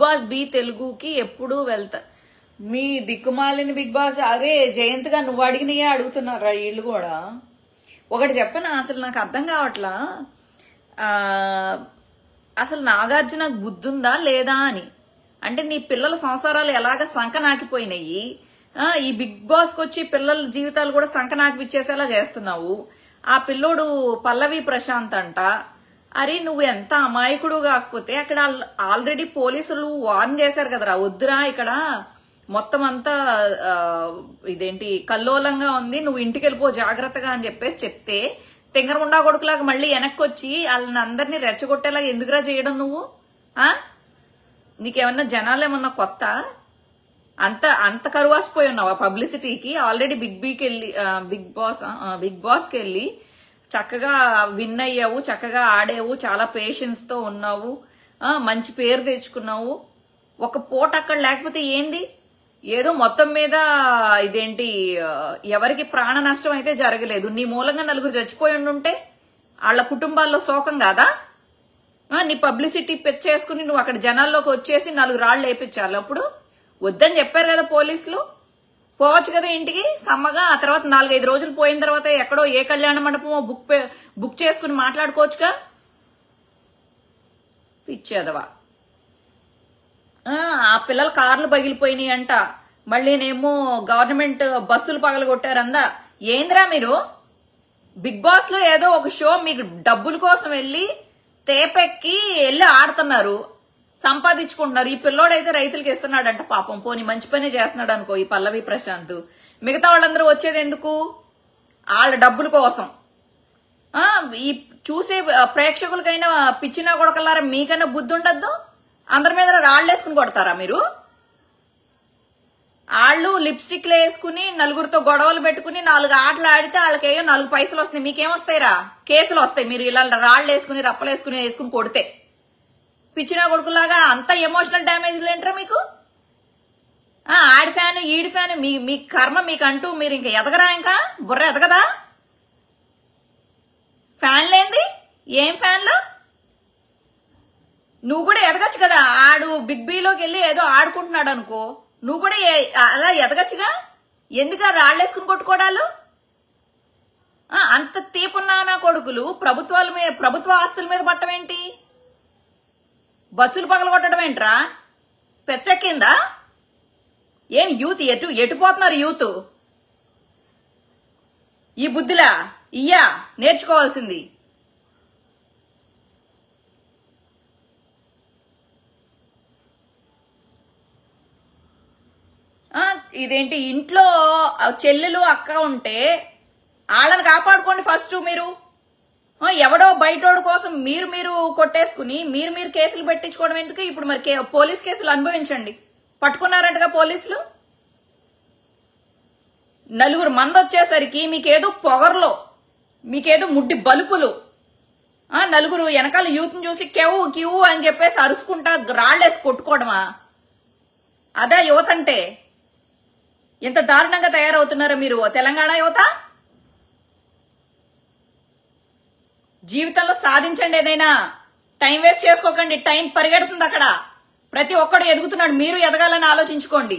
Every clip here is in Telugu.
బాస్ బి తెలుగుకి ఎప్పుడు వెళ్తా. మీ దిక్కుమాలిన బిగ్ బాస్ అదే జయంత్ గా నువ్వు అడిగినయే అడుగుతున్నారా వీళ్ళు కూడా. ఒకటి చెప్పనా, అసలు నాకు అర్థం కావట్లా అసలు నాగార్జున బుద్ధి ఉందా లేదా అని. అంటే నీ పిల్లల సంసారాలు ఎలాగ సంకనాకిపోయినాయి, ఈ బిగ్ బాస్ కి వచ్చి పిల్లల జీవితాలు కూడా సంకనాకిపిచ్చేసేలా చేస్తున్నావు. ఆ పిల్లోడు పల్లవి ప్రశాంత్ అంట. అరే నువ్వు ఎంత అమాయకుడు కాకపోతే అక్కడ ఆల్రెడీ పోలీసులు వార్న్ చేశారు కదరా, వద్దురా ఇక్కడ మొత్తం అంతా ఇదేంటి కల్లోలంగా ఉంది, నువ్వు ఇంటికి వెళ్ళిపో జాగ్రత్తగా అని చెప్పేసి చెప్తే తింగరముండా కొడుకులాగా మళ్ళీ వెనక్కి వచ్చి వాళ్ళని అందరినీ రెచ్చగొట్టేలాగా ఎందుకురా చేయడం నువ్వు? నీకేమన్నా జనాలు ఏమన్నా కొత్త? అంత కరువాసిపోయి ఉన్నావా పబ్లిసిటీకి? ఆల్రెడీ బిగ్ బాస్ కి వెళ్ళి చక్కగా విన్ అయ్యావు, చక్కగా ఆడావు, చాలా పేషెన్స్ తో ఉన్నావు, మంచి పేరు తెచ్చుకున్నావు. ఒక పూట అక్కడ లేకపోతే ఏంది, ఏదో మొత్తం మీద ఇదేంటి ఎవరికి ప్రాణ నష్టం అయితే జరగలేదు. నీ మూలంగా నలుగురు చచ్చిపోయి ఉంటే వాళ్ళ కుటుంబాల్లో శోకం కాదా? నీ పబ్లిసిటీ పెంచేసుకుని నువ్వు అక్కడ జనాల్లోకి వచ్చేసి 4 రాళ్లు వేయించాలి. అప్పుడు వద్దని చెప్పారు కదా పోలీసులు, పోవచ్చు కదా ఇంటికి సమ్మగా. ఆ తర్వాత 4-5 రోజులు పోయిన తర్వాత ఎక్కడో ఏ కళ్యాణ మండపమో బుక్ చేసుకుని మాట్లాడుకోవచ్చుగా. పిచ్చేదవా. ఆ పిల్లల కార్లు పగిలిపోయినాయి అంట, మళ్ళీనేమో గవర్నమెంట్ బస్సులు పగలగొట్టారందా. ఏంద్రా మీరు బిగ్ బాస్ లో ఏదో ఒక షో మీకు డబ్బుల కోసం వెళ్ళి తేపెక్కి వెళ్ళి ఆడుతున్నారు, సంపాదించుకుంటున్నారు. ఈ పిల్లోడైతే రైతులకి ఇస్తున్నాడంట పాపం, పోని మంచి పనే చేస్తున్నాడు అనుకో ఈ పల్లవి ప్రశాంత్. మిగతా వాళ్ళందరూ వచ్చేది ఎందుకు? వాళ్ళ డబ్బుల కోసం. ఈ చూసే ప్రేక్షకులకైనా పిచ్చినా కొడకలారా మీకైనా బుద్ధి ఉండద్దు? అందరి మీద రాళ్ళు వేసుకుని కొడతారా మీరు? వాళ్ళు లిప్స్టిక్లు వేసుకుని నలుగురితో గొడవలు పెట్టుకుని 4 ఆటలు ఆడితే వాళ్ళకేయో 4 పైసలు వస్తాయి. మీకేమొస్తాయిరా? కేసులు వస్తాయి మీరు ఇలా రాళ్ళు వేసుకుని రప్పలు వేసుకుని కొడితే. పిచ్చినా కొడుకులాగా అంత ఎమోషనల్ డ్యామేజ్లు ఏంట్రా మీకు? ఆడి ఫ్యాన్ ఈడి ఫ్యాన్ మీ కర్మ మీకంటూ మీరు ఇంకా ఎదగరా? ఇంకా బుర్ర ఎదగదా? ఫ్యాన్ లేంది ఏం ఫ్యాన్లు? నువ్వు కూడా ఎదగచ్చు కదా. ఆడు బిగ్ బీలోకి వెళ్ళి ఏదో ఆడుకుంటున్నాడు అనుకో, నువ్వు కూడా అలా ఎదగచ్చుగా. ఎందుకు రాళ్ళేసుకుని కొట్టుకోవడాలు? అంత తీపున్నా నా కొడుకులు ప్రభుత్వ ఆస్తుల మీద పట్టమేంటి? బస్సులు పగలగొట్టడం ఏంట్రా? పెచ్చెక్కిందా ఏం? యూత్ ఎటు పోతున్నారు యూత్? ఈ బుద్ధిలా ఇయ్యా నేర్చుకోవాల్సింది. ఇదేంటి ఇంట్లో చెల్లెలు అక్క ఉంటే వాళ్ళని కాపాడుకోండి ఫస్ట్ మీరు. ఎవడో బయటోడు కోసం మీరు కొట్టేసుకుని మీరు కేసులు పెట్టించుకోవడం ఎందుకు? ఇప్పుడు మరి పోలీస్ కేసులు అనుభవించండి. పట్టుకున్నారంటగా పోలీసులు. 4 మంది వచ్చేసరికి మీకేదో పొగర్లో, మీకేదో ముడ్డి బలుపులు, 4 వెనకాల యూత్ని చూసి కెవ్వు కివ్వు అని చెప్పేసి అరుచుకుంటా రాళ్లేసి కొట్టుకోవడమా? అదే యువత అంటే? ఎంత దారుణంగా తయారవుతున్నారో మీరు తెలంగాణ యువత. జీవితంలో సాధించండి ఏదైనా, టైం వేస్ట్ చేసుకోకండి. టైం పరిగెడుతుంది అక్కడ, ప్రతి ఒక్కడు ఎదుగుతున్నాడు, మీరు ఎదగాలని ఆలోచించుకోండి.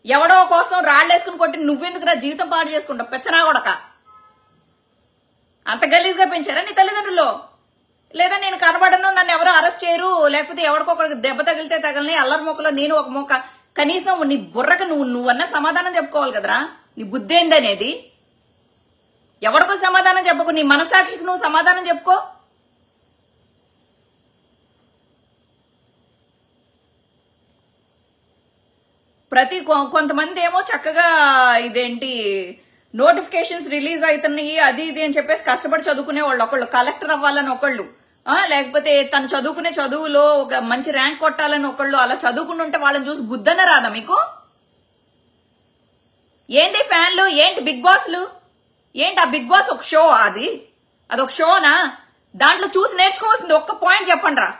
ఎవడో కోసం రాళ్లేసుకుని కొట్టి నువ్వెందుకురా జీవితం పాడు చేసుకుంటావు? పెచ్చనా కొడక. అంత గలీజ్గా పెంచారా నీ తల్లిదండ్రులు? లేదా నేను కనబడను, నన్ను ఎవరు అరెస్ట్ చేయరు, లేకపోతే ఎవరికొకరికి దెబ్బ తగిలితే తగలని అల్లరి మొక్కలో నేను ఒక మొక్క. కనీసం నీ బుర్రకు నువ్వన్నా సమాధానం చెప్పుకోవాలి కదరా. నీ బుద్ధి ఏందనేది ఎవరికో సమాధానం చెప్పకు, నీ మనసాక్షికి నువ్వు సమాధానం చెప్పుకో. కొంతమంది ఏమో చక్కగా ఇదేంటి నోటిఫికేషన్స్ రిలీజ్ అవుతున్నాయి అది ఇది అని చెప్పేసి కష్టపడి చదువుకునే వాళ్ళు ఒకళ్ళు, కలెక్టర్ అవ్వాలని ఒకళ్ళు, లేకపోతే తను చదువుకునే చదువులో ఒక మంచి ర్యాంక్ కొట్టాలని ఒకళ్ళు. అలా చదువుకుంటుంటే వాళ్ళని చూసి బుద్ధనే రాదా మీకు? ఏంటి ఫ్యాన్లు, ఏంటి బిగ్ బాస్లు, ఏంటి ఆ బిగ్ బాస్ ఒక షో? అదొక షోనా? దాంట్లో చూసి నేర్చుకోవాల్సింది ఒక్క పాయింట్ చెప్పండి రా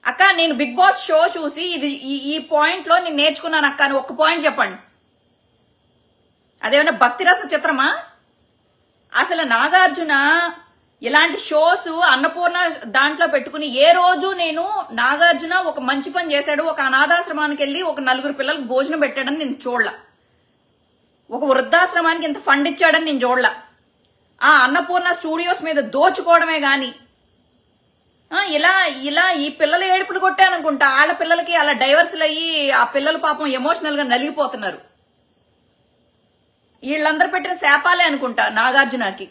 అక్క. నేను బిగ్ బాస్ షో చూసి ఈ పాయింట్ లో నేను నేర్చుకున్నాను అక్క అని ఒక్క పాయింట్ చెప్పండి. అదేమన్నా భక్తి రస చిత్రమా? అసలు నాగార్జున ఇలాంటి షోస్ అన్నపూర్ణ దాంట్లో పెట్టుకుని ఏ రోజు నేను నాగార్జున ఒక మంచి పని చేశాడు, ఒక అనాథాశ్రమానికి వెళ్లి ఒక 4 పిల్లలకు భోజనం పెట్టాడని నేను చూడలా, ఒక వృద్ధాశ్రమానికి ఇంత ఫండ్ ఇచ్చాడని నేను చూడలా. ఆ అన్నపూర్ణ స్టూడియోస్ మీద దోచుకోవడమే గాని ఇలా ఈ పిల్లల ఏడుపులు కొట్టాననుకుంటా వాళ్ళ పిల్లలకి అలా డైవర్సులు అయ్యి ఆ పిల్లలు పాపం ఎమోషనల్ గా నలిగిపోతున్నారు. వీళ్ళందరూ పెట్టిన శాపాలే అనుకుంటా నాగార్జునకి.